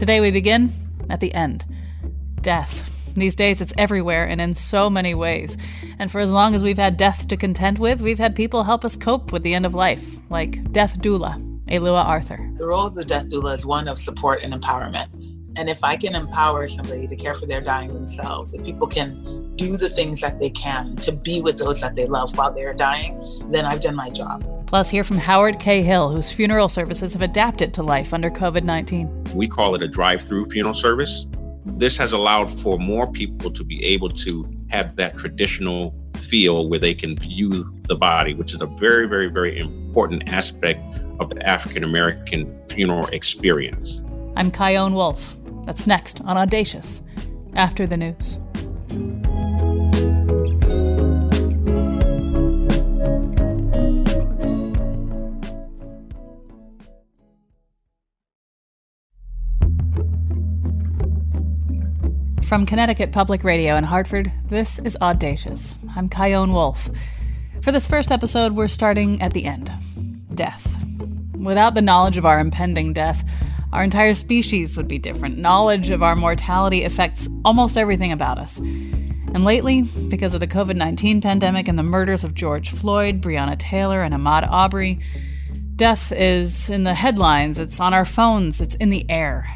Today we begin at the end. Death. These days it's everywhere and in so many ways. And for as long as we've had death to contend with, we've had people help us cope with the end of life, like death doula, Alua Arthur. The role of the death doula is one of support and empowerment. And if I can empower somebody to care for their dying themselves, if people can do the things that they can to be with those that they love while they're dying, then I've done my job. Plus, hear from Howard K. Hill, whose funeral services have adapted to life under COVID-19. We call it a drive-through funeral service. This has allowed for more people to be able to have that traditional feel where they can view the body, which is a very, very, very important aspect of the African-American funeral experience. I'm Kyone Wolf. That's next on Audacious, after the news. From Connecticut Public Radio in Hartford, this is Audacious. I'm Kyone Wolf. For this first episode, we're starting at the end. Death. Without the knowledge of our impending death, our entire species would be different. Knowledge of our mortality affects almost everything about us. And lately, because of the COVID-19 pandemic and the murders of George Floyd, Breonna Taylor, and Ahmaud Arbery, death is in the headlines, it's on our phones, it's in the air.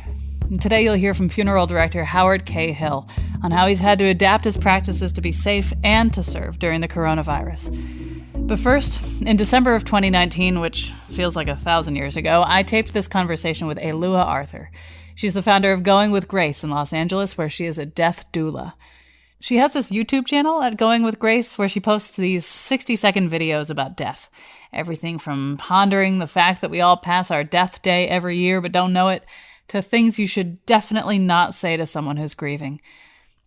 And today you'll hear from funeral director Howard K. Hill on how he's had to adapt his practices to be safe and to serve during the coronavirus. But first, in December of 2019, which feels like 1,000 years ago, I taped this conversation with Alua Arthur. She's the founder of Going with Grace in Los Angeles, where she is a death doula. She has this YouTube channel at Going with Grace where she posts these 60-second videos about death. Everything from pondering the fact that we all pass our death day every year but don't know it, to things you should definitely not say to someone who's grieving.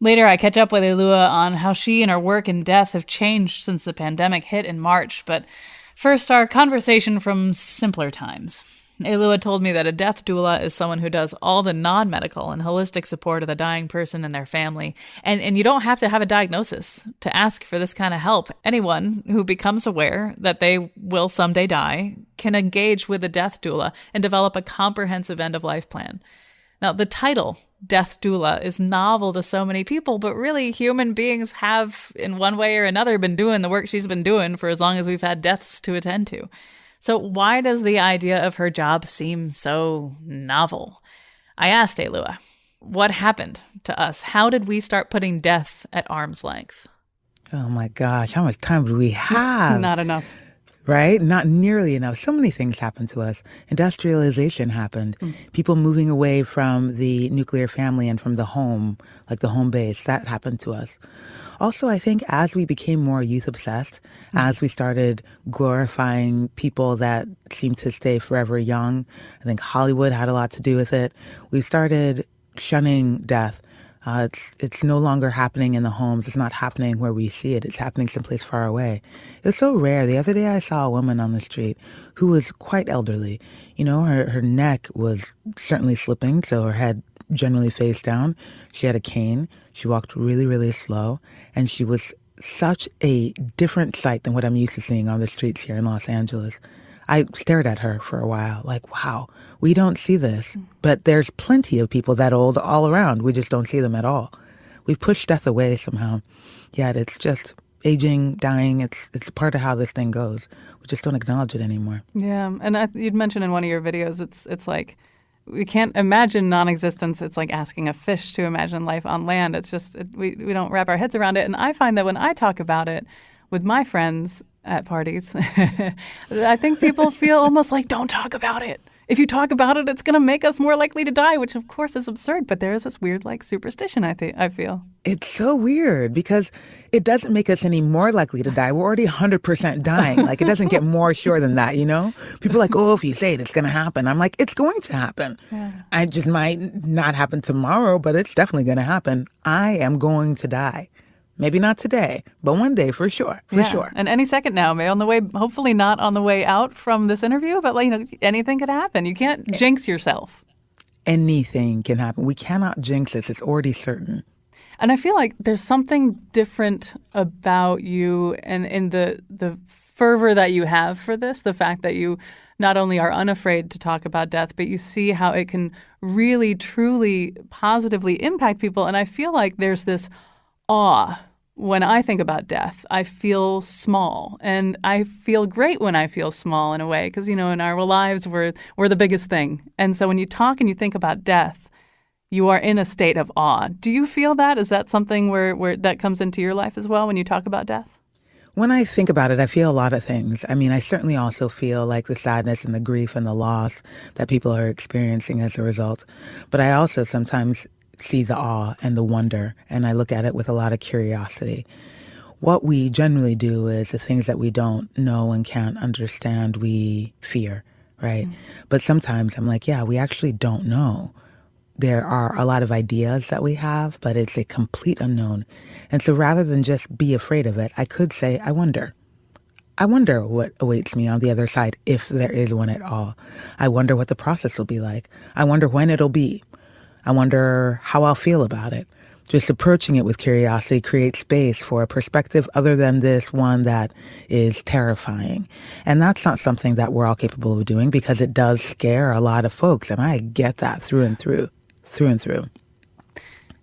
Later, I catch up with Alua on how she and her work in death have changed since the pandemic hit in March, but first, our conversation from simpler times. Alua told me that a death doula is someone who does all the non-medical and holistic support of the dying person and their family, and you don't have to have a diagnosis to ask for this kind of help. Anyone who becomes aware that they will someday die can engage with a death doula and develop a comprehensive end-of-life plan. Now, the title, Death Doula, is novel to so many people, but really human beings have, in one way or another, been doing the work she's been doing for as long as we've had deaths to attend to. So why does the idea of her job seem so novel? I asked Alua, what happened to us? How did we start putting death at arm's length? Oh my gosh, how much time do we have? Not enough. Right? Not nearly enough. So many things happened to us. Industrialization happened. People moving away from the nuclear family and from the home, like the home base, that happened to us. Also, I think as we became more youth-obsessed, as we started glorifying people that seemed to stay forever young, I think Hollywood had a lot to do with it. We started shunning death. It's no longer happening in the homes. It's not happening where we see it. It's happening someplace far away. It was so rare. The other day I saw a woman on the street who was quite elderly. You know, her neck was certainly slipping, so her head generally face down. She had a cane. She walked really, really slow. And she was such a different sight than what I'm used to seeing on the streets here in Los Angeles. I stared at her for a while, like, wow, we don't see this. But there's plenty of people that old all around. We just don't see them at all. We've pushed death away somehow. Yet it's just aging, dying. It's part of how this thing goes. We just don't acknowledge it anymore. Yeah, and you'd mentioned in one of your videos, it's like, we can't imagine non-existence. It's like asking a fish to imagine life on land. It's just, we don't wrap our heads around it. And I find that when I talk about it with my friends at parties, I think people feel almost like, don't talk about it. If you talk about it, it's going to make us more likely to die, which of course is absurd. But there is this weird like superstition, I feel. It's so weird because it doesn't make us any more likely to die. We're already 100% dying. Like, it doesn't get more sure than that, you know? People are like, oh, if you say it, it's going to happen. I'm like, it's going to happen. Yeah. I just might not happen tomorrow, but it's definitely going to happen. I am going to die. Maybe not today, but one day for sure, for sure. And any second now, on the way, hopefully not on the way out from this interview, but anything could happen. You can't jinx yourself. Anything can happen. We cannot jinx this. It's already certain. And I feel like there's something different about you and in the fervor that you have for this, the fact that you not only are unafraid to talk about death, but you see how it can really, truly, positively impact people. And I feel like there's this awe when I think about death. I feel small, and I feel great when I feel small in a way, because, in our lives, we're the biggest thing. And so when you talk and you think about death, you are in a state of awe. Do you feel that? Is that something where that comes into your life as well when you talk about death? When I think about it, I feel a lot of things. I mean, I certainly also feel like the sadness and the grief and the loss that people are experiencing as a result. But I also sometimes see the awe and the wonder, and I look at it with a lot of curiosity. What we generally do is the things that we don't know and can't understand, we fear, right? But sometimes I'm like, yeah, we actually don't know. There are a lot of ideas that we have, but it's a complete unknown. And so rather than just be afraid of it, I could say, I wonder. I wonder what awaits me on the other side, if there is one at all. I wonder what the process will be like. I wonder when it'll be. I wonder how I'll feel about it. Just approaching it with curiosity creates space for a perspective other than this one that is terrifying. And that's not something that we're all capable of doing, because it does scare a lot of folks. And I get that through and through.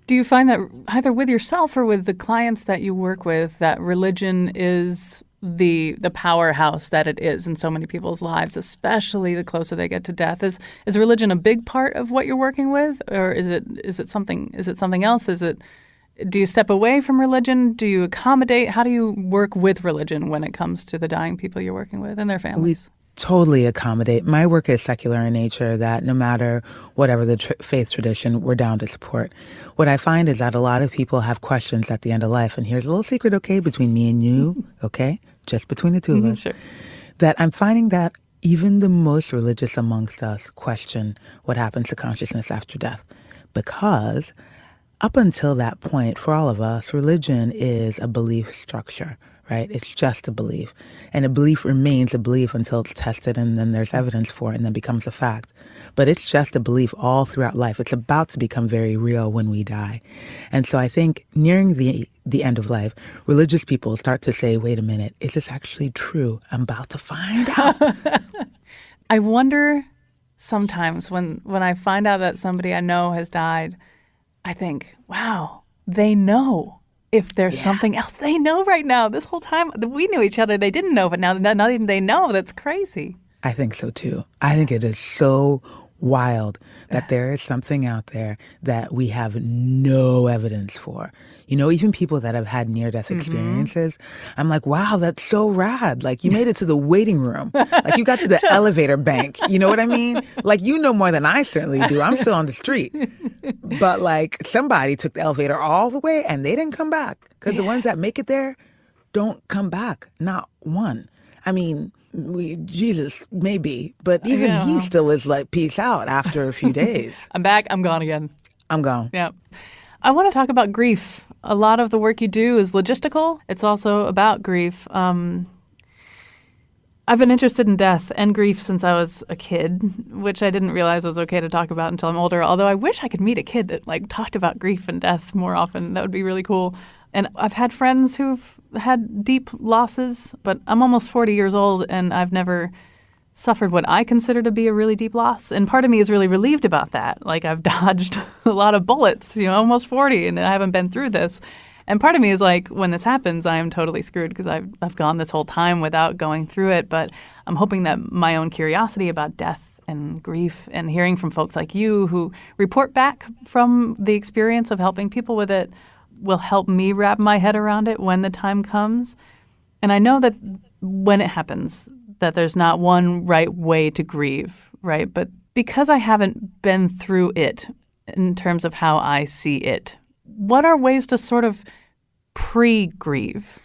Do you find that either with yourself or with the clients that you work with, that religion is the powerhouse that it is in so many people's lives, especially the closer they get to death? Is religion a big part of what you're working with, or is it something else? Do you step away from religion? Do you accommodate? How do you work with religion when it comes to the dying people you're working with and their families? Totally accommodate. My work is secular in nature, that no matter whatever the faith tradition, we're down to support. What I find is that a lot of people have questions at the end of life. And here's a little secret, okay, between me and you, okay, just between the two of us, sure. That I'm finding that even the most religious amongst us question what happens to consciousness after death. Because up until that point, for all of us, religion is a belief structure. Right? It's just a belief. And a belief remains a belief until it's tested, and then there's evidence for it and then becomes a fact. But it's just a belief all throughout life. It's about to become very real when we die. And so I think nearing the end of life, religious people start to say, wait a minute, is this actually true? I'm about to find out. I wonder sometimes when I find out that somebody I know has died, I think, wow, they know. If there's something else they know right now, this whole time we knew each other, they didn't know, but now they know. That's crazy. I think so too. I think it is so wild that there is something out there that we have no evidence for. Even people that have had near-death experiences, I'm like, wow, that's so rad. Like, you made it to the waiting room. Like, you got to the elevator bank. You know what I mean? Like, you know more than I certainly do. I'm still on the street. But, like, somebody took the elevator all the way and they didn't come back. Because the ones that make it there don't come back. Not one. I mean, Jesus, maybe. But even he still is like, peace out after a few days. I'm back. I'm gone again. I'm gone. Yeah. I want to talk about grief. A lot of the work you do is logistical. It's also about grief. I've been interested in death and grief since I was a kid, which I didn't realize was okay to talk about until I'm older. Although I wish I could meet a kid that talked about grief and death more often. That would be really cool. And I've had friends who've had deep losses, but I'm almost 40 years old and I've never suffered what I consider to be a really deep loss. And part of me is really relieved about that. Like, I've dodged a lot of bullets, almost 40, and I haven't been through this. And part of me is like, when this happens, I am totally screwed because I've gone this whole time without going through it. But I'm hoping that my own curiosity about death and grief and hearing from folks like you who report back from the experience of helping people with it will help me wrap my head around it when the time comes. And I know that when it happens, that there's not one right way to grieve, right? But because I haven't been through it in terms of how I see it, what are ways to sort of pre-grieve?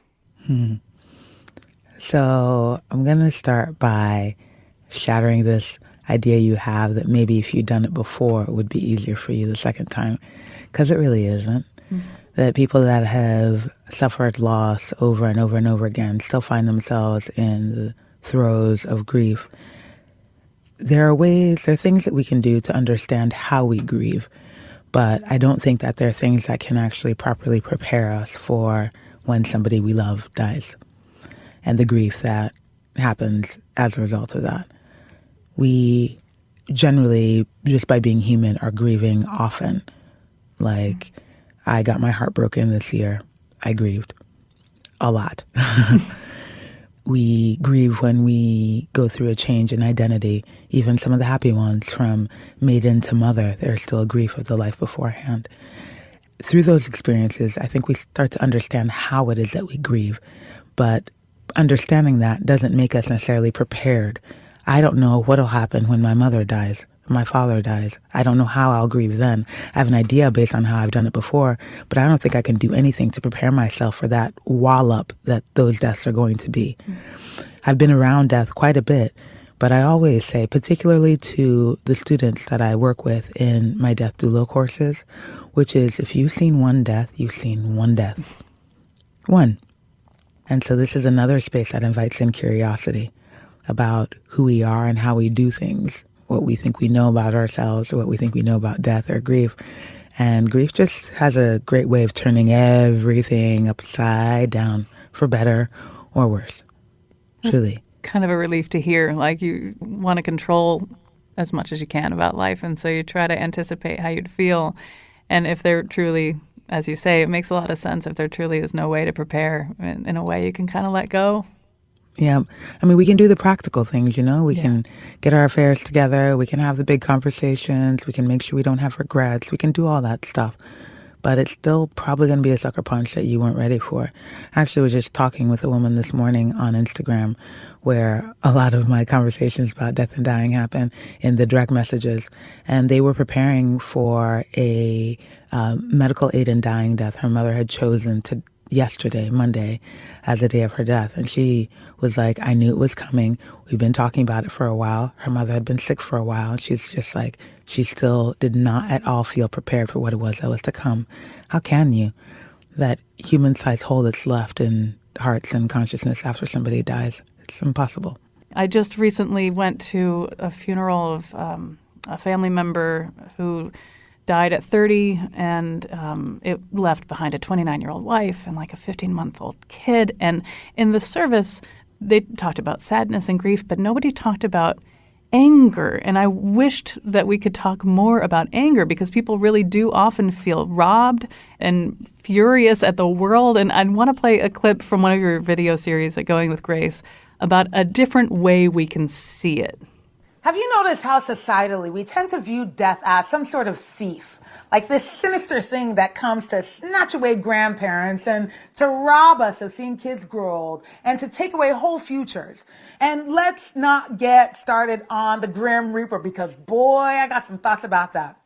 So I'm going to start by shattering this idea you have that maybe if you'd done it before, it would be easier for you the second time, because it really isn't. That people that have suffered loss over and over and over again still find themselves in the throes of grief. There are things that we can do to understand how we grieve, but I don't think that there are things that can actually properly prepare us for when somebody we love dies and the grief that happens as a result of that. We generally, just by being human, are grieving often. Like, I got my heart broken this year. I grieved a lot. We grieve when we go through a change in identity, even some of the happy ones, from maiden to mother. There's still a grief of the life beforehand. Through those experiences, I think we start to understand how it is that we grieve. But understanding that doesn't make us necessarily prepared. I don't know what'll happen when my mother dies, my father dies. I don't know how I'll grieve then. I have an idea based on how I've done it before, but I don't think I can do anything to prepare myself for that wallop that those deaths are going to be. I've been around death quite a bit, but I always say, particularly to the students that I work with in my death doula courses, which is, if you've seen one death, you've seen one death. One. And so this is another space that invites in curiosity about who we are and how we do things, what we think we know about ourselves or what we think we know about death or grief. And grief just has a great way of turning everything upside down, for better or worse. Truly. Kind of a relief to hear. Like, you want to control as much as you can about life, and so you try to anticipate how you'd feel. And if there truly, as you say, it makes a lot of sense, if there truly is no way to prepare, in a way you can kind of let go. Yeah. I mean, we can do the practical things, you know? We can get our affairs together. We can have the big conversations. We can make sure we don't have regrets. We can do all that stuff. But it's still probably going to be a sucker punch that you weren't ready for. I actually was just talking with a woman this morning on Instagram where a lot of my conversations about death and dying happen in the direct messages. And they were preparing for a medical aid in dying death. Her mother had chosen to yesterday, Monday, as the day of her death. And she was like, I knew it was coming. We've been talking about it for a while. Her mother had been sick for a while. And she's just like, she still did not at all feel prepared for what it was that was to come. How can you? That human-sized hole that's left in hearts and consciousness after somebody dies. It's impossible. I just recently went to a funeral of a family member who died at 30, and it left behind a 29-year-old wife and like a 15-month-old kid. And in the service, they talked about sadness and grief, but nobody talked about anger. And I wished that we could talk more about anger, because people really do often feel robbed and furious at the world. And I want to play a clip from one of your video series at Going with Grace about a different way we can see it. Have you noticed how societally we tend to view death as some sort of thief? Like this sinister thing that comes to snatch away grandparents and to rob us of seeing kids grow old and to take away whole futures. And let's not get started on the Grim Reaper, because boy, I got some thoughts about that.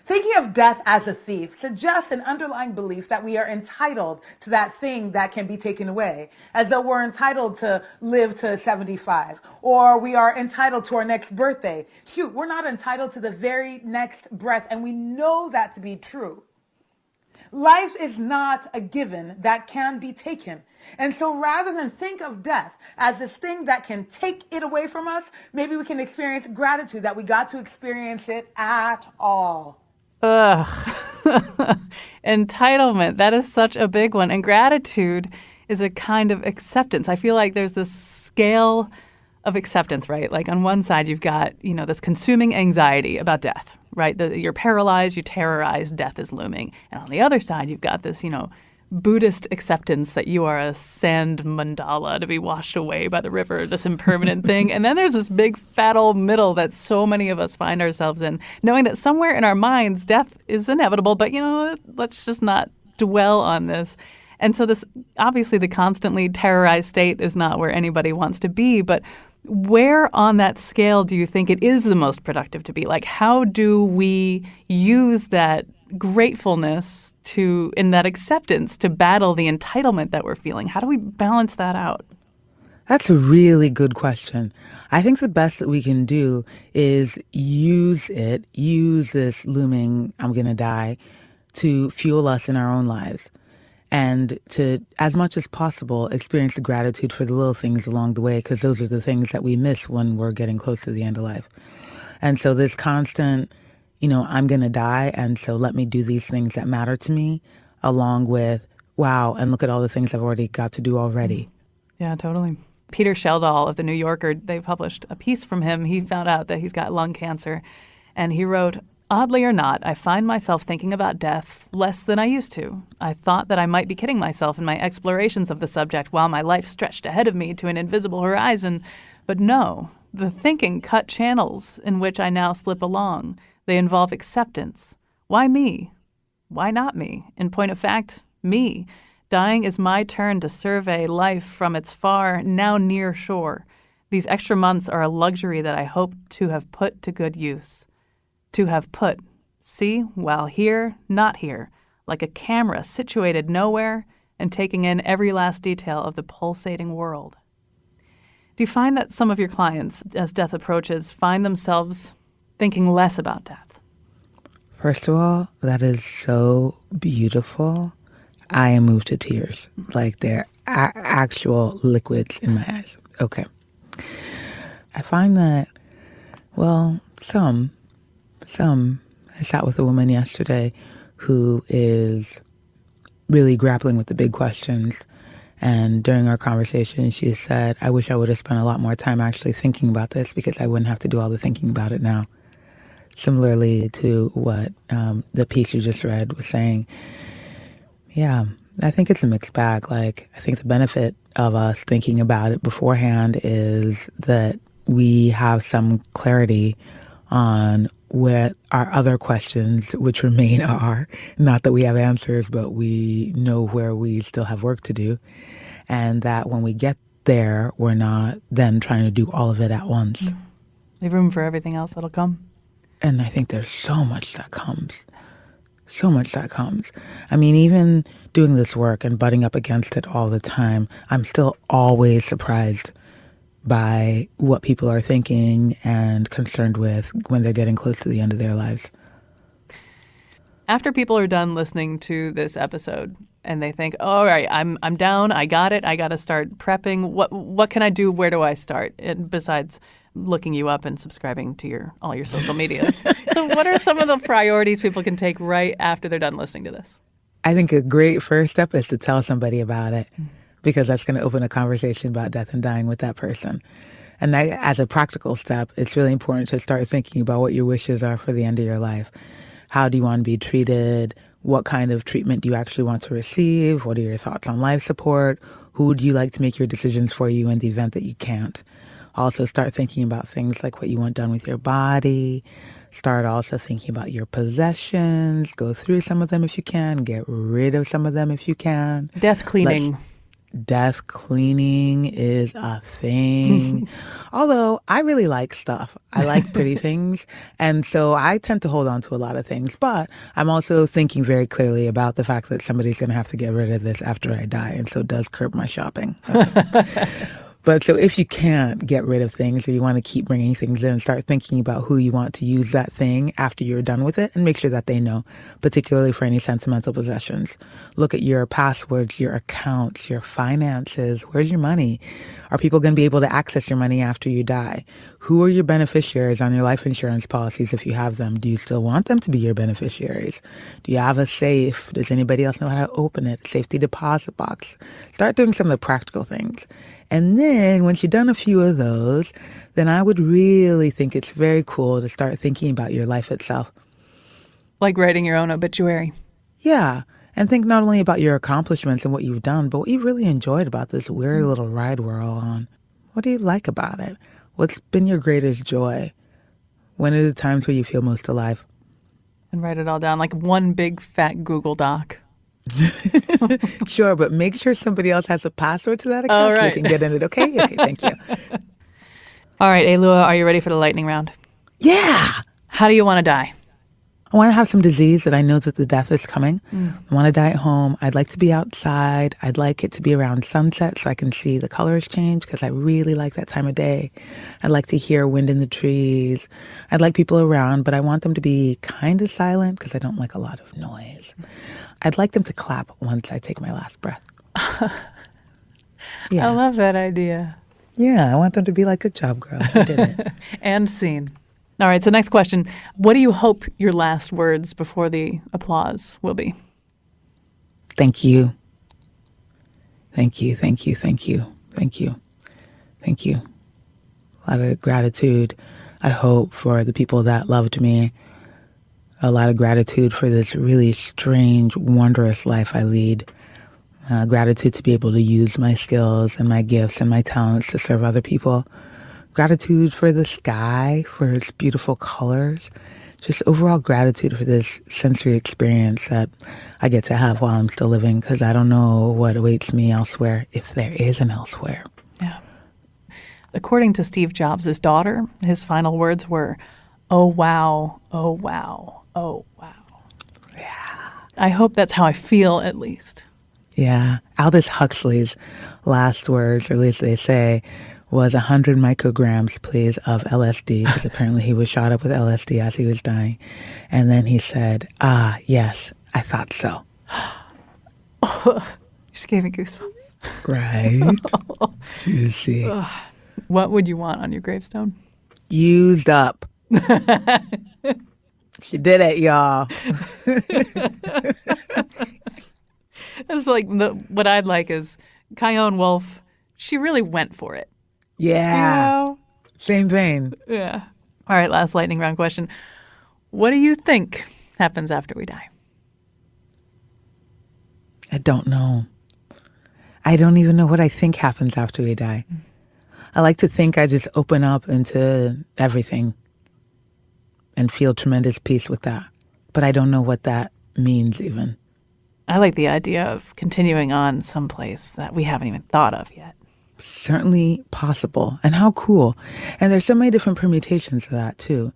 Thinking of death as a thief suggests an underlying belief that we are entitled to that thing that can be taken away, as though we're entitled to live to 75, or we are entitled to our next birthday. Shoot, we're not entitled to the very next breath, and we know that to be true. Life is not a given that can be taken. And so rather than think of death as this thing that can take it away from us, maybe we can experience gratitude that we got to experience it at all. Ugh. Entitlement. That is such a big one. And gratitude is a kind of acceptance. I feel like there's this scale of acceptance, right? Like on one side, you've got, this consuming anxiety about death, right? You're paralyzed, you're terrorized, death is looming. And on the other side, you've got this, Buddhist acceptance that you are a sand mandala to be washed away by the river, this impermanent thing. And then there's this big fat old middle that so many of us find ourselves in, knowing that somewhere in our minds death is inevitable, but let's just not dwell on this. And so this, obviously the constantly terrorized state is not where anybody wants to be, but where on that scale do you think it is the most productive to be? Like, how do we use that gratefulness in that acceptance to battle the entitlement that we're feeling? How do we balance that out? That's a really good question. I think the best that we can do is use this looming I'm going to die to fuel us in our own lives, and to, as much as possible, experience the gratitude for the little things along the way, because those are the things that we miss when we're getting close to the end of life. And so this constant, I'm going to die, and so let me do these things that matter to me, along with, wow, and look at all the things I've already got to do already. Yeah, totally. Peter Sheldall of The New Yorker, they published a piece from him. He found out that he's got lung cancer. And he wrote, "Oddly or not, I find myself thinking about death less than I used to. I thought that I might be kidding myself in my explorations of the subject while my life stretched ahead of me to an invisible horizon. But no, the thinking cut channels in which I now slip along. They involve acceptance. Why me? Why not me? In point of fact, me. Dying is my turn to survey life from its far, now near shore. These extra months are a luxury that I hope to have put to good use. To have put, see, while here, not here, like a camera situated nowhere and taking in every last detail of the pulsating world." Do you find that some of your clients, as death approaches, find themselves thinking less about death? First of all, that is so beautiful. I am moved to tears. Like they're actual liquids in my eyes. Okay. I find that, well, some. I sat with a woman yesterday who is really grappling with the big questions. And during our conversation, she said, "I wish I would have spent a lot more time actually thinking about this because I wouldn't have to do all the thinking about it now." Similarly to what the piece you just read was saying. Yeah, I think it's a mixed bag. Like, I think the benefit of us thinking about it beforehand is that we have some clarity on what our other questions, which remain, are. Not that we have answers, but we know where we still have work to do. And that when we get there, we're not then trying to do all of it at once. Leave room for everything else that'll come. And I think there's so much that comes. So much that comes. I mean, even doing this work and butting up against it all the time, I'm still always surprised by what people are thinking and concerned with when they're getting close to the end of their lives. After people are done listening to this episode and they think, "Oh, all right, I'm down, I got it, I got to start prepping. What can I do? Where do I start?" And besides looking you up and subscribing to all your social medias. So what are some of the priorities people can take right after they're done listening to this? I think a great first step is to tell somebody about it, because that's going to open a conversation about death and dying with that person. And as a practical step, it's really important to start thinking about what your wishes are for the end of your life. How do you want to be treated? What kind of treatment do you actually want to receive? What are your thoughts on life support? Who would you like to make your decisions for you in the event that you can't? Also start thinking about things like what you want done with your body. Start also thinking about your possessions. Go through some of them if you can. Get rid of some of them if you can. Death cleaning. Death cleaning is a thing. Although I really like stuff. I like pretty things. And so I tend to hold on to a lot of things. But I'm also thinking very clearly about the fact that somebody's going to have to get rid of this after I die. And so it does curb my shopping. Okay. But so if you can't get rid of things or you want to keep bringing things in, start thinking about who you want to use that thing after you're done with it and make sure that they know, particularly for any sentimental possessions. Look at your passwords, your accounts, your finances. Where's your money? Are people going to be able to access your money after you die? Who are your beneficiaries on your life insurance policies if you have them? Do you still want them to be your beneficiaries? Do you have a safe? Does anybody else know how to open it? Safety deposit box. Start doing some of the practical things. And then once you've done a few of those, then I would really think it's very cool to start thinking about your life itself. Like writing your own obituary. Yeah. And think not only about your accomplishments and what you've done, but what you really enjoyed about this weird little ride we're all on. What do you like about it? What's been your greatest joy? When are the times where you feel most alive? And write it all down like one big fat Google Doc. Sure, but make sure somebody else has a password to that account so they can get in it. Okay, thank you. All right, Elua, are you ready for the lightning round? Yeah. How do you want to die? I want to have some disease that I know that the death is coming. I want to die at home. I'd like to be outside. I'd like it to be around sunset so I can see the colors change because I really like that time of day. I'd like to hear wind in the trees. I'd like people around, but I want them to be kind of silent because I don't like a lot of noise. I'd like them to clap once I take my last breath. Yeah. I love that idea. Yeah, I want them to be like, "Good job, girl. You did it." And scene. All right, so next question. What do you hope your last words before the applause will be? Thank you. Thank you, thank you, thank you, thank you. Thank you. A lot of gratitude, I hope, for the people that loved me. A lot of gratitude for this really strange, wondrous life I lead. Gratitude to be able to use my skills and my gifts and my talents to serve other people. Gratitude for the sky, for its beautiful colors. Just overall gratitude for this sensory experience that I get to have while I'm still living, because I don't know what awaits me elsewhere, if there is an elsewhere. Yeah. According to Steve Jobs' daughter, his final words were, "Oh, wow, oh, wow, oh, wow." Yeah. I hope that's how I feel, at least. Yeah. Aldous Huxley's last words, or at least they say, was 100 micrograms, please, of LSD, because apparently he was shot up with LSD as he was dying. And then he said, "Ah, yes, I thought so." Just gave me goosebumps. Right? Juicy. What would you want on your gravestone? Used up. She did it, y'all. That's like what I'd like is Chion Wolf. She really went for it. Yeah. You know? Same vein. Yeah. All right, last lightning round question. What do you think happens after we die? I don't know. I don't even know what I think happens after we die. I like to think I just open up into everything and feel tremendous peace with that. But I don't know what that means even. I like the idea of continuing on someplace that we haven't even thought of yet. Certainly possible. And how cool. And there's so many different permutations of that too.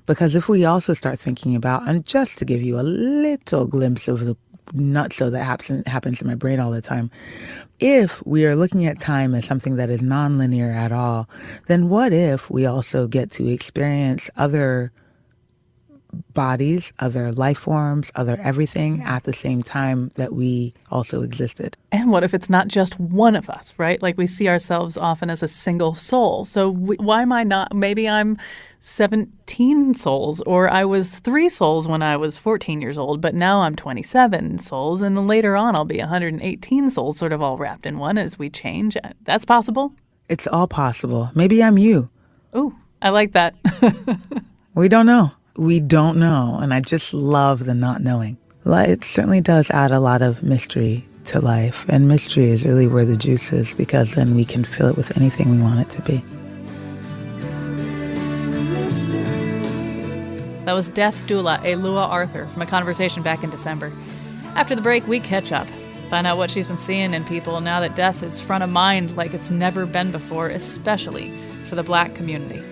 Because if we also start thinking about, and just to give you a little glimpse of the nutso that happens in my brain all the time, if we are looking at time as something that is nonlinear at all, then what if we also get to experience other bodies, other life forms, other everything at the same time that we also existed? And what if it's not just one of us, right? Like we see ourselves often as a single soul. So why am I not? Maybe I'm 17 souls, or I was 3 souls when I was 14 years old, but now I'm 27 souls, and then later on I'll be 118 souls, sort of all wrapped in one as we change. That's possible. It's all possible. Maybe I'm you. Ooh, I like that. We don't know. We don't know. And I just love the not knowing. It certainly does add a lot of mystery to life. And mystery is really where the juice is, because then we can fill it with anything we want it to be. That was death doula Elua Arthur from a conversation back in December. After the break, we catch up. Find out what she's been seeing in people now that death is front of mind like it's never been before, especially for the Black community.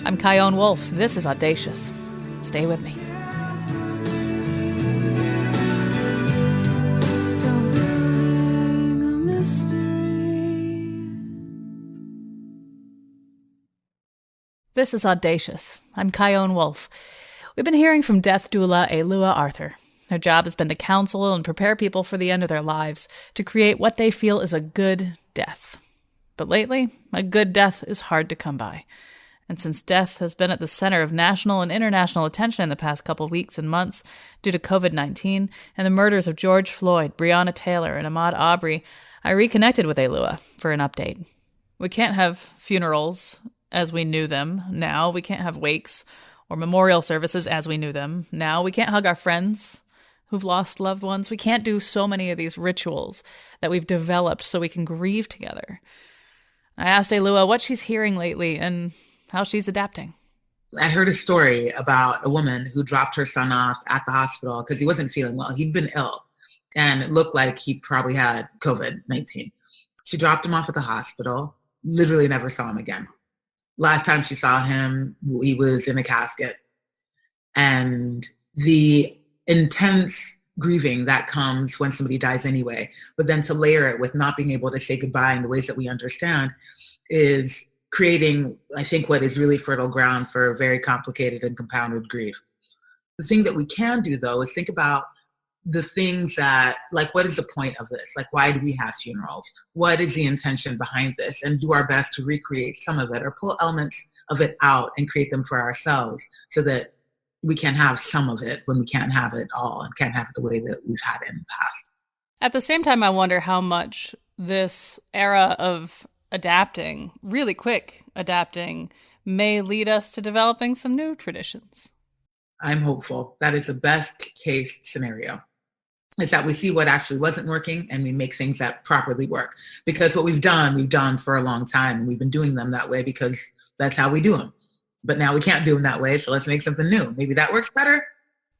I'm Chion Wolf. This is Audacious. Stay with me. This is Audacious. I'm Chion Wolf. We've been hearing from death doula Elua Arthur. Her job has been to counsel and prepare people for the end of their lives, to create what they feel is a good death. But lately, a good death is hard to come by. And since death has been at the center of national and international attention in the past couple weeks and months due to COVID-19 and the murders of George Floyd, Breonna Taylor, and Ahmaud Arbery, I reconnected with Elua for an update. We can't have funerals as we knew them now. We can't have wakes or memorial services as we knew them now. We can't hug our friends who've lost loved ones. We can't do so many of these rituals that we've developed so we can grieve together. I asked Elua what she's hearing lately and how she's adapting. I heard a story about a woman who dropped her son off at the hospital because he wasn't feeling well. He'd been ill, and it looked like he probably had COVID-19. She dropped him off at the hospital, literally never saw him again. Last time she saw him, he was in a casket. And the intense grieving that comes when somebody dies anyway, but then to layer it with not being able to say goodbye in the ways that we understand is creating, I think, what is really fertile ground for very complicated and compounded grief. The thing that we can do, though, is think about the things that, like, what is the point of this? Like, why do we have funerals? What is the intention behind this? And do our best to recreate some of it or pull elements of it out and create them for ourselves so that we can have some of it when we can't have it all and can't have it the way that we've had it in the past. At the same time, I wonder how much this era of adapting, really quick adapting, may lead us to developing some new traditions. I'm hopeful. That is the best case scenario. Is that we see what actually wasn't working and we make things that properly work. Because what we've done for a long time, and we've been doing them that way because that's how we do them. But now we can't do them that way, so let's make something new. Maybe that works better.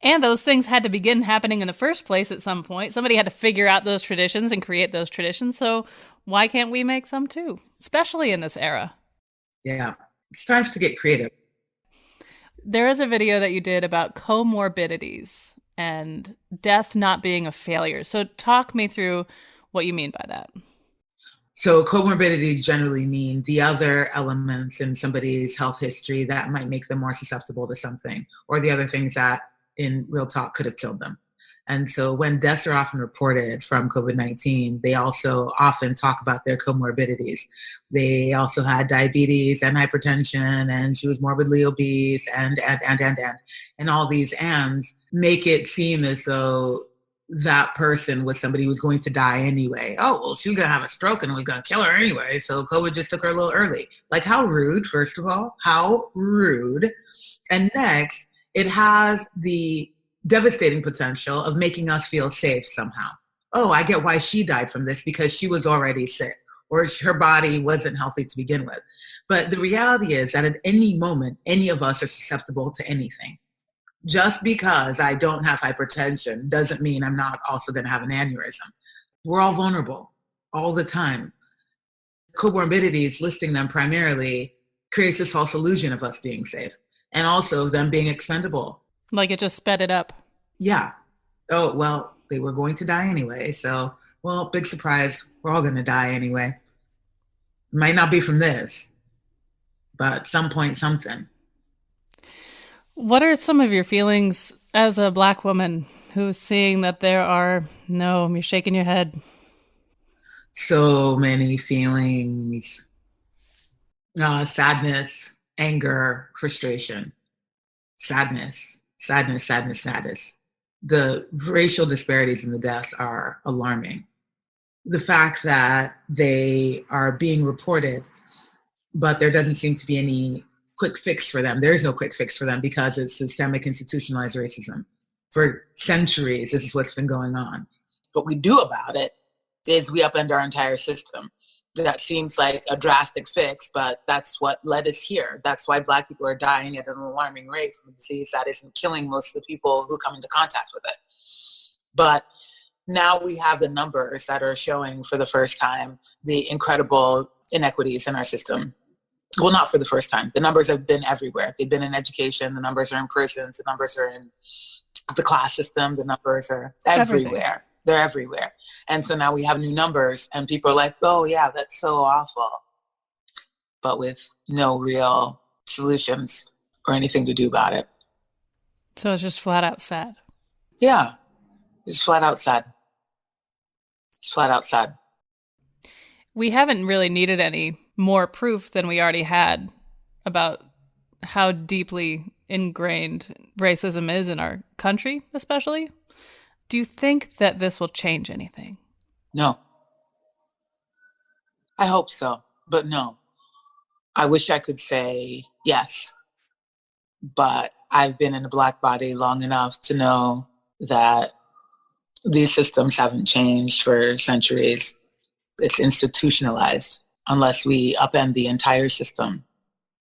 And those things had to begin happening in the first place at some point. Somebody had to figure out those traditions and create those traditions. So why can't we make some too, especially in this era? Yeah, it's time to get creative. There is a video that you did about comorbidities and death not being a failure. So talk me through what you mean by that. So comorbidities generally mean the other elements in somebody's health history that might make them more susceptible to something, or the other things that in real talk could have killed them. And so when deaths are often reported from COVID-19, they also often talk about their comorbidities. They also had diabetes and hypertension, and she was morbidly obese, and all these ands make it seem as though that person was somebody who was going to die anyway. Oh, well, she was going to have a stroke and it was going to kill her anyway. So COVID just took her a little early. Like, how rude, first of all, how rude. And next, it has the devastating potential of making us feel safe somehow. Oh, I get why she died from this, because she was already sick or her body wasn't healthy to begin with. But the reality is that at any moment, any of us are susceptible to anything. Just because I don't have hypertension doesn't mean I'm not also going to have an aneurysm. We're all vulnerable all the time. Comorbidities, listing them primarily, creates this false illusion of us being safe and also them being expendable. Like it just sped it up. Yeah. Oh, well, they were going to die anyway. So, well, big surprise. We're all going to die anyway. Might not be from this, but some point something. What are some of your feelings as a Black woman who's seeing that you're shaking your head. So many feelings, sadness, anger, frustration, sadness. The racial disparities in the deaths are alarming. The fact that they are being reported, but there doesn't seem to be any quick fix for them. There is no quick fix for them because it's systemic institutionalized racism. For centuries, this is what's been going on. What we do about it is we upend our entire system. That seems like a drastic fix, but that's what led us here. That's why Black people are dying at an alarming rate from a disease that isn't killing most of the people who come into contact with it. But now we have the numbers that are showing for the first time the incredible inequities in our system. Well, not for the first time. The numbers have been everywhere. They've been in education. The numbers are in prisons. The numbers are in the class system. The numbers are everywhere. Everything. They're everywhere. And so now we have new numbers and people are like, oh yeah, that's so awful. But with no real solutions or anything to do about it. So it's just flat out sad. Yeah, it's flat out sad. It's flat out sad. We haven't really needed any more proof than we already had about how deeply ingrained racism is in our country, especially. Do you think that this will change anything? No. I hope so, but no. I wish I could say yes, but I've been in a Black body long enough to know that these systems haven't changed for centuries. It's institutionalized unless we upend the entire system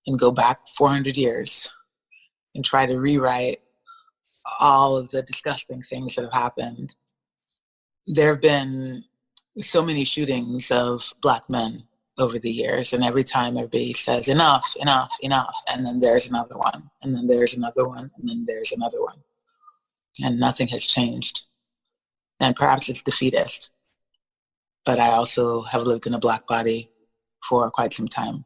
and go back 400 years and try to rewrite all of the disgusting things that have happened. There have been so many shootings of Black men over the years, and every time everybody says enough, enough, enough, and then there's another one, and then there's another one, and then there's another one. And nothing has changed. And perhaps it's defeatist, but I also have lived in a Black body for quite some time.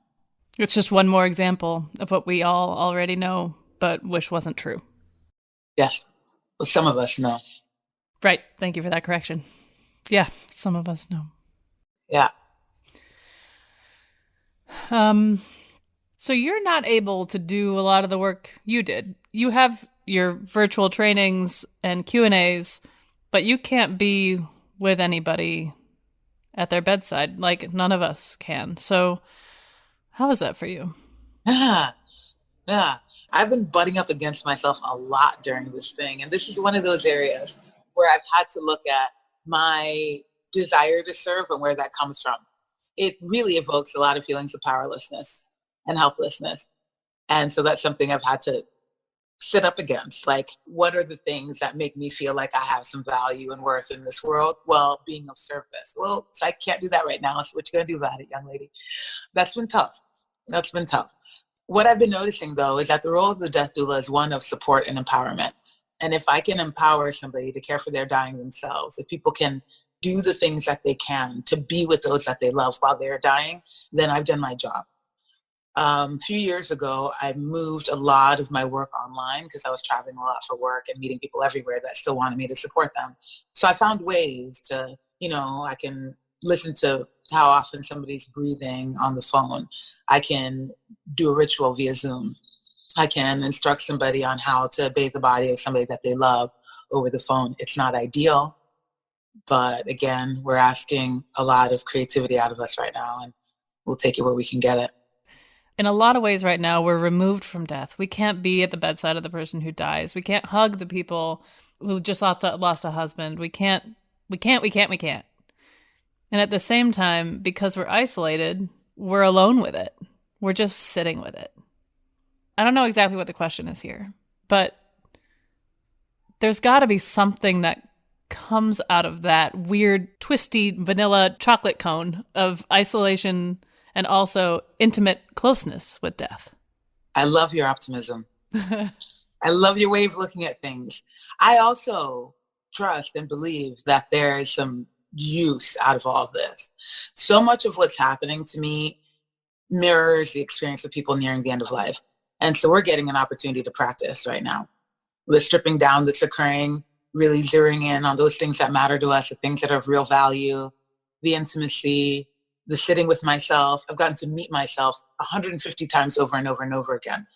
It's just one more example of what we all already know, but wish wasn't true. Yes. Well, some of us know. Right. Thank you for that correction. Yeah, some of us know. Yeah. So you're not able to do a lot of the work you did. You have your virtual trainings and Q&As, but you can't be with anybody at their bedside, like none of us can. So how is that for you? Yeah. Yeah. I've been butting up against myself a lot during this thing. And this is one of those areas where I've had to look at my desire to serve and where that comes from. It really evokes a lot of feelings of powerlessness and helplessness. And so that's something I've had to sit up against. Like, what are the things that make me feel like I have some value and worth in this world? Well, being of service. Well, I can't do that right now. So what you gonna do about it, young lady? That's been tough. That's been tough. What I've been noticing, though, is that the role of the death doula is one of support and empowerment. And if I can empower somebody to care for their dying themselves, if people can do the things that they can to be with those that they love while they're dying, then I've done my job. A few years ago, I moved a lot of my work online because I was traveling a lot for work and meeting people everywhere that still wanted me to support them. So I found ways to, I can listen to how often somebody's breathing on the phone. I can do a ritual via Zoom. I can instruct somebody on how to bathe the body of somebody that they love over the phone. It's not ideal, but again, we're asking a lot of creativity out of us right now, and we'll take it where we can get it. In a lot of ways right now, we're removed from death. We can't be at the bedside of the person who dies. We can't hug the people who just lost a husband. We can't. And at the same time, because we're isolated, we're alone with it. We're just sitting with it. I don't know exactly what the question is here, but there's got to be something that comes out of that weird, twisty vanilla chocolate cone of isolation and also intimate closeness with death. I love your optimism. I love your way of looking at things. I also trust and believe that there is some use out of all of this. So much of what's happening to me mirrors the experience of people nearing the end of life. And so we're getting an opportunity to practice right now. The stripping down that's occurring, really zeroing in on those things that matter to us, the things that are of real value, the intimacy, the sitting with myself. I've gotten to meet myself 150 times over and over and over again.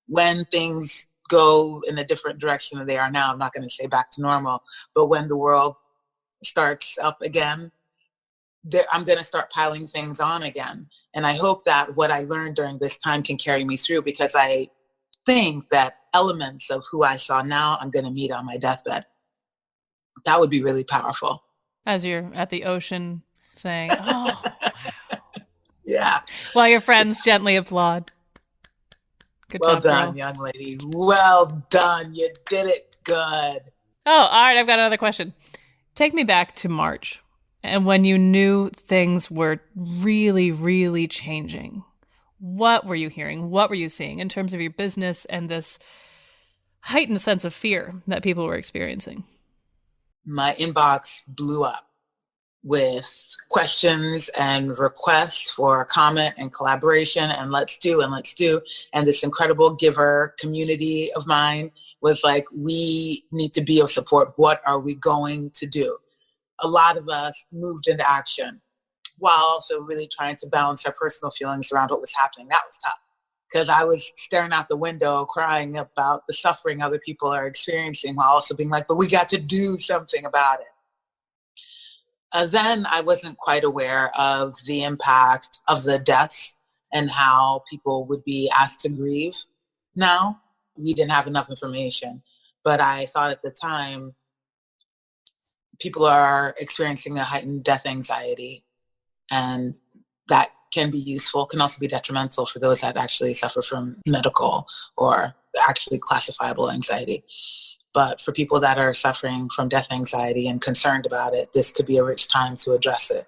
When things go in a different direction than they are now, I'm not going to say back to normal, but when the world starts up again, I'm going to start piling things on again. And I hope that what I learned during this time can carry me through, because I think that elements of who I saw now, I'm going to meet on my deathbed. That would be really powerful. As you're at the ocean saying, oh, wow. Yeah. While your friends gently applaud. Good well job, done, girl. Young lady. Well done. You did it good. Oh, all right. I've got another question. Take me back to March and when you knew things were really, really changing. What were you hearing? What were you seeing in terms of your business and this heightened sense of fear that people were experiencing? My inbox blew up with questions and requests for comment and collaboration and let's do. And this incredible giver community of mine was like, we need to be of support. What are we going to do? A lot of us moved into action while also really trying to balance our personal feelings around what was happening. That was tough because I was staring out the window crying about the suffering other people are experiencing while also being like, but we got to do something about it. Then I wasn't quite aware of the impact of the deaths and how people would be asked to grieve now. We didn't have enough information, but I thought at the time, people are experiencing a heightened death anxiety, and that can be useful, can also be detrimental for those that actually suffer from medical or actually classifiable anxiety. But for people that are suffering from death anxiety and concerned about it, this could be a rich time to address it.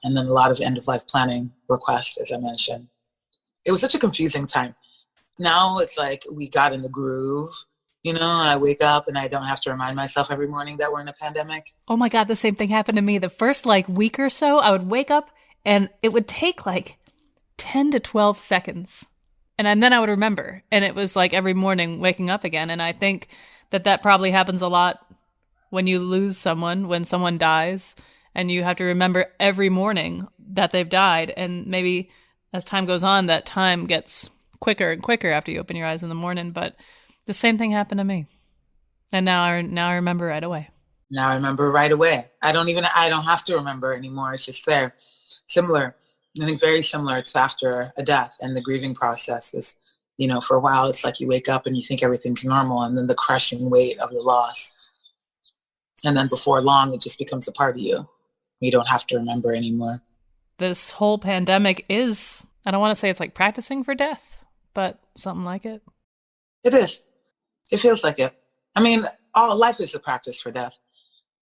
And then a lot of end-of-life planning requests, as I mentioned. It was such a confusing time. Now it's like we got in the groove. I wake up and I don't have to remind myself every morning that we're in a pandemic. Oh my God, the same thing happened to me. The first week or so, I would wake up and it would take 10 to 12 seconds. And then I would remember. And it was every morning waking up again. And I think that probably happens a lot when you lose someone, when someone dies, and you have to remember every morning that they've died. And maybe as time goes on, that time gets quicker and quicker after you open your eyes in the morning. But the same thing happened to me. And now I remember right away. Now I remember right away. I don't have to remember anymore. It's just there. Similar, I think very similar to after a death and the grieving process is, for a while, it's like you wake up and you think everything's normal, and then the crushing weight of the loss. And then before long, it just becomes a part of you. You don't have to remember anymore. This whole pandemic is, I don't want to say it's like practicing for death, but something like it. It is. It feels like it. I mean, all life is a practice for death.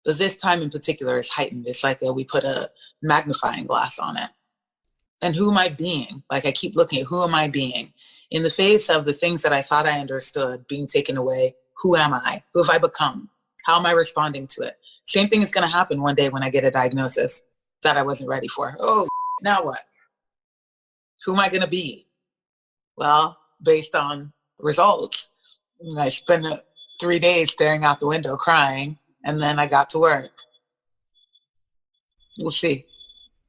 But this time in particular is heightened. It's like we put a magnifying glass on it. And who am I being? Like, I keep looking at who am I being? In the face of the things that I thought I understood being taken away, who am I? Who have I become? How am I responding to it? Same thing is going to happen one day when I get a diagnosis that I wasn't ready for. Oh, now what? Who am I going to be? Well, based on results, I spent 3 days staring out the window crying, and then I got to work. We'll see.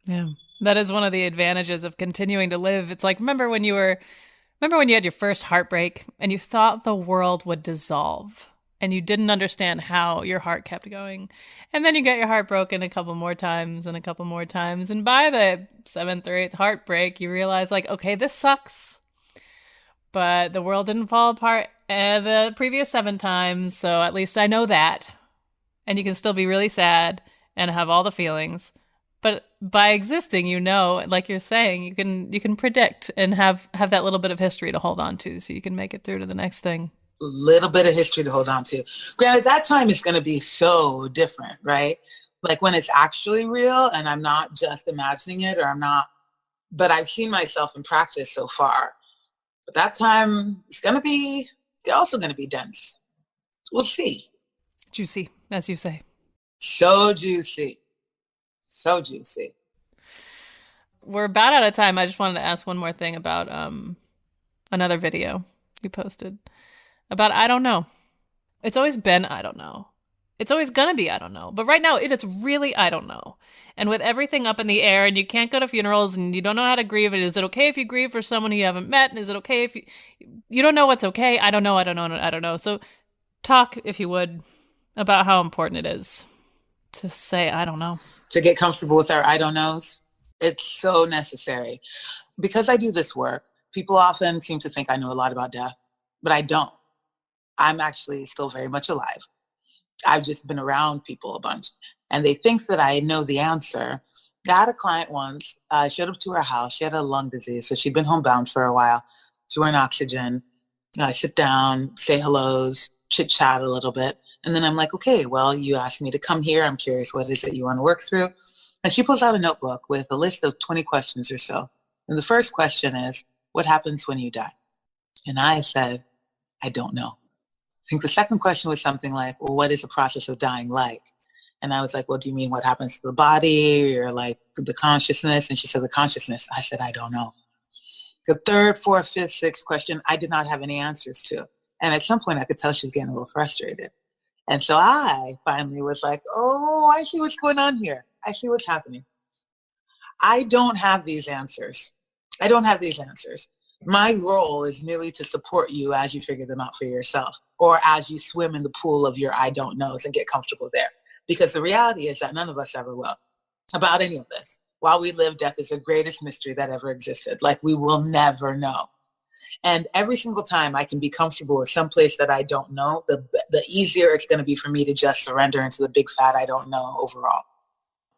Yeah. That is one of the advantages of continuing to live. It's like, remember when you had your first heartbreak and you thought the world would dissolve and you didn't understand how your heart kept going. And then you got your heart broken a couple more times and a couple more times. And by the 7th or 8th heartbreak, you realize like, okay, this sucks. But the world didn't fall apart the previous 7 times. So at least I know that. And you can still be really sad and have all the feelings. But by existing, like you're saying, you can predict and have that little bit of history to hold on to so you can make it through to the next thing. A little bit of history to hold on to. Granted, that time is going to be so different, right? Like when it's actually real and I'm not just imagining it but I've seen myself in practice so far. But that time is also going to be dense. We'll see. Juicy, as you say. So juicy. So juicy. We're about out of time. I just wanted to ask one more thing about another video you posted about I don't know. It's always been I don't know. It's always going to be I don't know. But right now it is really I don't know. And with everything up in the air and you can't go to funerals and you don't know how to grieve, is it okay if you grieve for someone who you haven't met? And is it okay if you don't know what's okay? I don't know. So talk, if you would, about how important it is to say I don't know. To get comfortable with our I don't knows. It's so necessary. Because I do this work, people often seem to think I know a lot about death, but I don't. I'm actually still very much alive. I've just been around people a bunch, and they think that I know the answer. I had a client once, I showed up to her house. She had a lung disease, so she'd been homebound for a while. She was wearing oxygen. I sit down, say hellos, chit-chat a little bit. And then I'm like, okay, well, you asked me to come here. I'm curious, what is it you want to work through? And she pulls out a notebook with a list of 20 questions or so. And the first question is, what happens when you die? And I said, I don't know. I think the second question was something like, well, what is the process of dying like? And I was like, well, do you mean what happens to the body or like the consciousness? And she said, the consciousness. I said, I don't know. The third, fourth, fifth, sixth question, I did not have any answers to. And at some point I could tell she was getting a little frustrated. And so I finally was like, oh, I see what's going on here. I see what's happening. I don't have these answers. My role is merely to support you as you figure them out for yourself, or as you swim in the pool of your I don't knows and get comfortable there. Because the reality is that none of us ever will about any of this. While we live, death is the greatest mystery that ever existed. Like, we will never know. And every single time I can be comfortable with some place that I don't know, the easier it's going to be for me to just surrender into the big fat I don't know overall.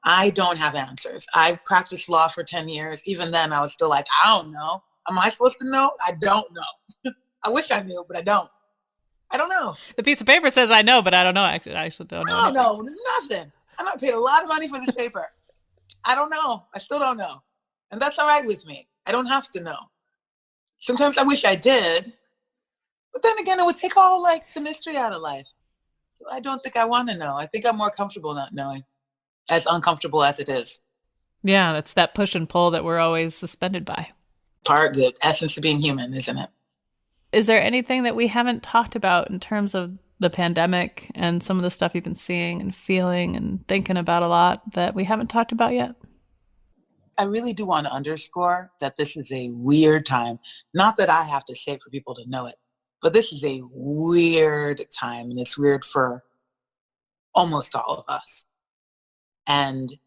I don't have answers. I practiced law for 10 years. Even then, I was still like, I don't know. Am I supposed to know? I don't know. I wish I knew, but I don't. I don't know. The piece of paper says I know, but I don't know. I actually don't know. I don't know. There's nothing. I'm not paid a lot of money for this paper. I don't know. I still don't know. And that's all right with me. I don't have to know. Sometimes I wish I did, but then again, it would take all like the mystery out of life. So I don't think I want to know. I think I'm more comfortable not knowing, as uncomfortable as it is. Yeah, that's that push and pull that we're always suspended by. The essence of being human, isn't it? Is there anything that we haven't talked about in terms of the pandemic and some of the stuff you've been seeing and feeling and thinking about a lot that we haven't talked about yet? I really do want to underscore that this is a weird time. Not that I have to say it for people to know it, but this is a weird time, and it's weird for almost all of us. And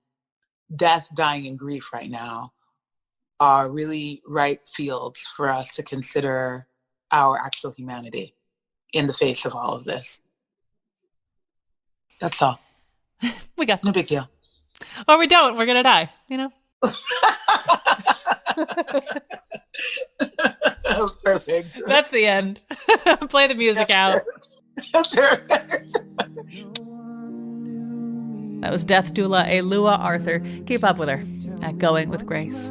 death, dying, and grief right now are really ripe fields for us to consider our actual humanity in the face of all of this. That's all. We got No this. big deal. Or we don't. We're going to die, you know? Perfect. That's the end. Play the music out. That was death doula Elua Arthur. Keep up with her at Going with Grace.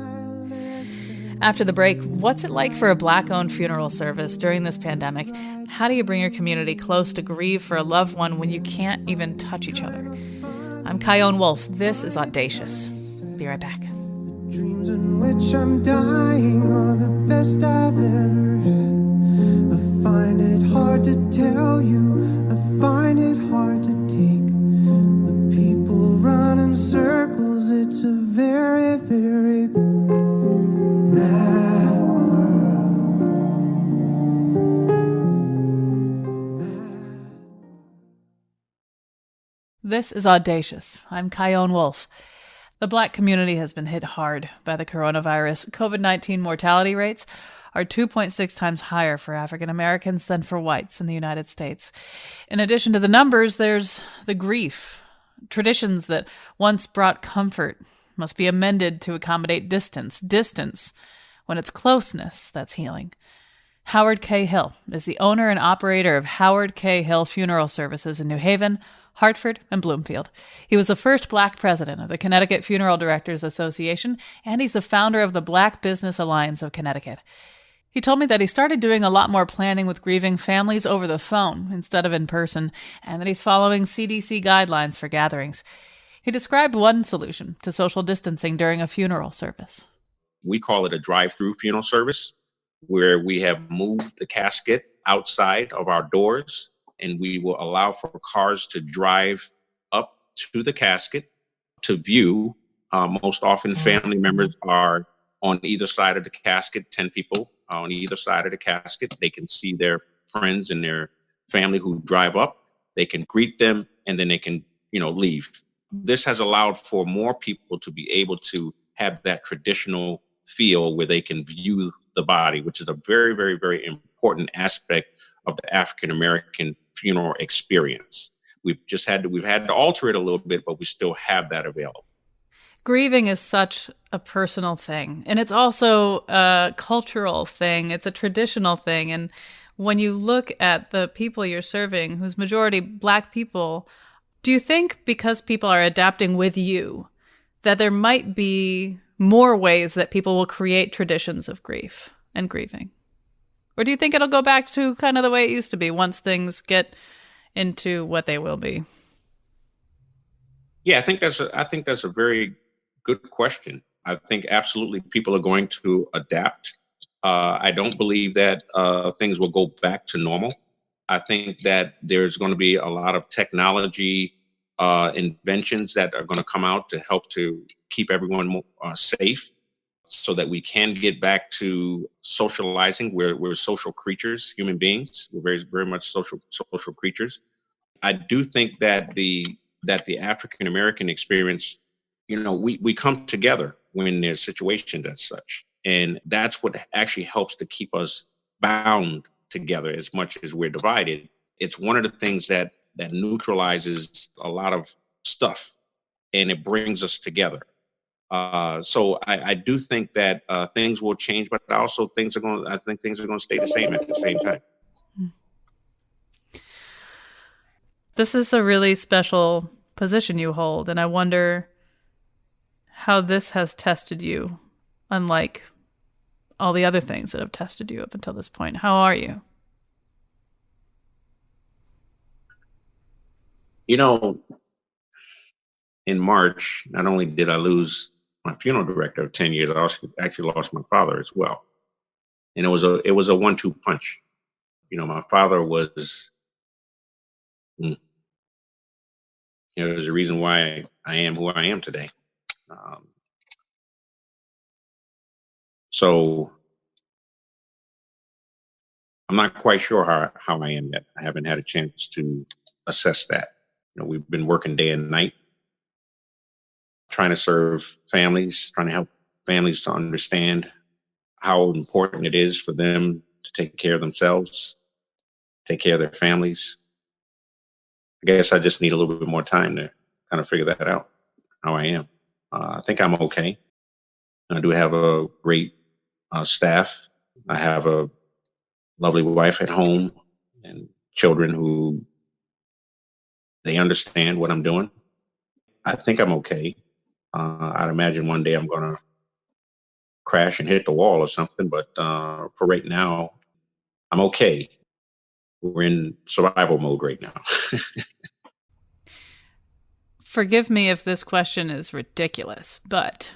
After the break, what's it like for a Black-owned funeral service during this pandemic? How do you bring your community close to grieve for a loved one when you can't even touch each other? I'm Kyone Wolf. This is Audacious. Be right back. Dreams in which I'm dying are the best I've ever had. I find it hard to tell you, I find it hard to take. The people run in circles, it's a very, very mad world. This is Audacious. I'm Kyone Wolf. The Black community has been hit hard by the coronavirus. COVID-19 mortality rates are 2.6 times higher for African Americans than for whites in the United States. In addition to the numbers, there's the grief. Traditions that once brought comfort must be amended to accommodate distance. Distance, when it's closeness, that's healing. Howard K. Hill is the owner and operator of Howard K. Hill Funeral Services in New Haven, Hartford, and Bloomfield. He was the first Black president of the Connecticut Funeral Directors Association, and he's the founder of the Black Business Alliance of Connecticut. He told me that he started doing a lot more planning with grieving families over the phone instead of in person, and that he's following CDC guidelines for gatherings. He described one solution to social distancing during a funeral service. We call it a drive-through funeral service, where we have moved the casket outside of our doors, and we will allow for cars to drive up to the casket to view. Most often family members are on either side of the casket, 10 people on either side of the casket. They can see their friends and their family who drive up. They can greet them, and then they can, leave. This has allowed for more people to be able to have that traditional feel where they can view the body, which is a very, very, very important aspect of the African American funeral experience. We've had to alter it a little bit, but we still have that available. Grieving is such a personal thing, and it's also a cultural thing. It's a traditional thing. And when you look at the people you're serving, who's majority Black people, do you think because people are adapting with you, that there might be more ways that people will create traditions of grief and grieving? Or do you think it'll go back to kind of the way it used to be once things get into what they will be? Yeah, I think that's a very good question. I think absolutely people are going to adapt. I don't believe that things will go back to normal. I think that there's going to be a lot of technology inventions that are going to come out to help to keep everyone safe, so that we can get back to socializing. We're social creatures, human beings. We're very, very much social creatures. I do think that the African American experience, we come together when there's situations as such, and that's what actually helps to keep us bound together as much as we're divided. It's one of the things that neutralizes a lot of stuff, and it brings us together. So I do think that things will change, but also I think things are going to stay the same at the same time. This is a really special position you hold, and I wonder how this has tested you, unlike all the other things that have tested you up until this point. How are you? In March, not only did I lose my funeral director of 10 years, I also actually lost my father as well. And it was a 1-2 punch. My father was, there's a reason why I am who I am today. So I'm not quite sure how I am yet. I haven't had a chance to assess that. We've been working day and night, trying to serve families, trying to help families to understand how important it is for them to take care of themselves, take care of their families. I guess I just need a little bit more time to kind of figure that out, how I am. I think I'm okay. I do have a great staff. I have a lovely wife at home and children who they understand what I'm doing. I think I'm okay. I'd imagine one day I'm going to crash and hit the wall or something, but for right now, I'm okay. We're in survival mode right now. Forgive me if this question is ridiculous, but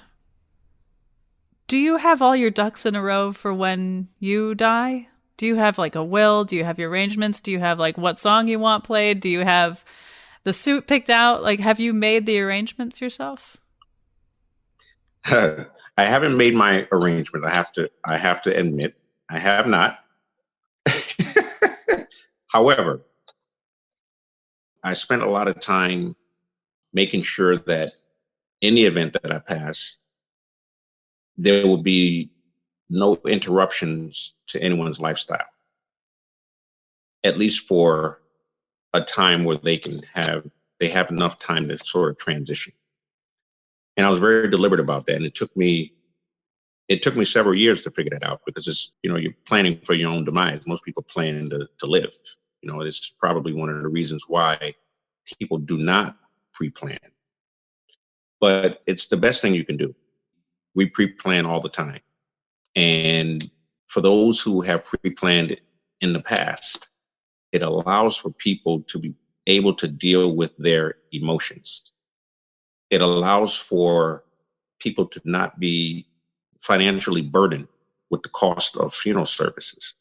do you have all your ducks in a row for when you die? Do you have like a will? Do you have your arrangements? Do you have like what song you want played? Do you have the suit picked out? Like, have you made the arrangements yourself? I haven't made my arrangement. I have to admit, I have not. However, I spent a lot of time making sure that in the event that I pass, there will be no interruptions to anyone's lifestyle, at least for a time where they have enough time to sort of transition. And I was very deliberate about that. And it took me several years to figure that out, because it's, you're planning for your own demise. Most people plan to live. It's probably one of the reasons why people do not pre-plan. But it's the best thing you can do. We pre-plan all the time. And for those who have pre-planned in the past, it allows for people to be able to deal with their emotions. It allows for people to not be financially burdened with the cost of funeral services.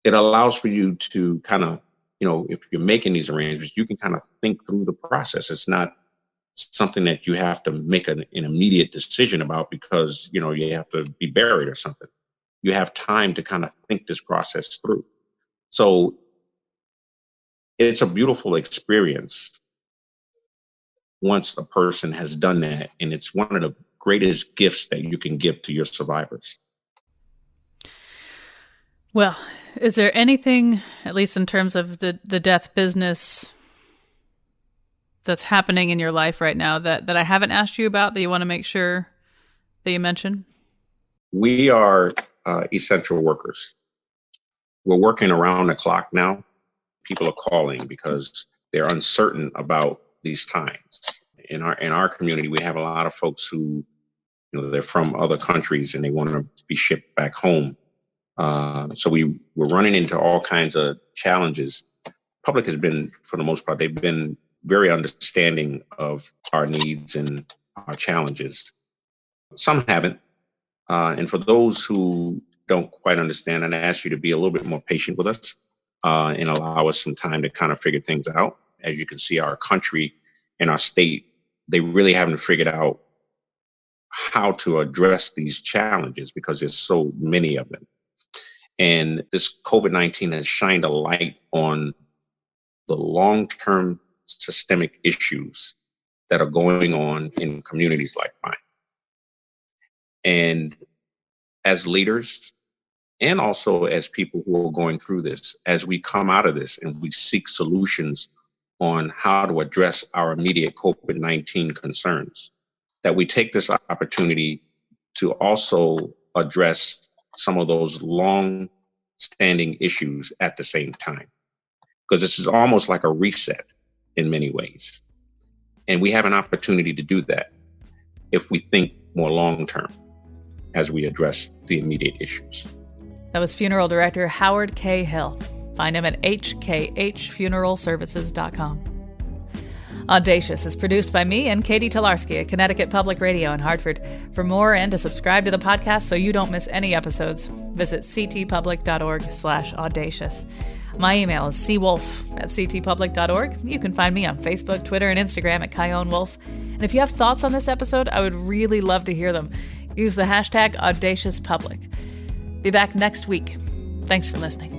It allows for you to kind of, if you're making these arrangements, you can kind of think through the process. It's not something that you have to make an immediate decision about because, you have to be buried or something. You have time to kind of think this process through. So it's a beautiful experience once a person has done that. And it's one of the greatest gifts that you can give to your survivors. Well, is there anything, at least in terms of the death business, that's happening in your life right now that I haven't asked you about that you want to make sure that you mention? We are essential workers. We're working around the clock now. People are calling because they're uncertain about these times. In our community, we have a lot of folks who, they're from other countries and they want to be shipped back home. So we're running into all kinds of challenges. Public has been, for the most part, they've been very understanding of our needs and our challenges. Some haven't. And for those who don't quite understand, I'd ask you to be a little bit more patient with us and allow us some time to kind of figure things out. As you can see, our country and our state, they really haven't figured out how to address these challenges because there's so many of them. And this COVID-19 has shined a light on the long-term systemic issues that are going on in communities like mine. And as leaders, and also as people who are going through this, as we come out of this and we seek solutions on how to address our immediate COVID-19 concerns, that we take this opportunity to also address some of those long-standing issues at the same time. Because this is almost like a reset in many ways. And we have an opportunity to do that if we think more long-term as we address the immediate issues. That was funeral director Howard K. Hill. Find him at hkhfuneralservices.com. Audacious is produced by me and Katie Tolarski at Connecticut Public Radio in Hartford. For more and to subscribe to the podcast so you don't miss any episodes, visit ctpublic.org/audacious. My email is cwolf@ctpublic.org. You can find me on Facebook, Twitter, and Instagram at Kyone Wolf. And if you have thoughts on this episode, I would really love to hear them. Use the hashtag AudaciousPublic. Be back next week. Thanks for listening.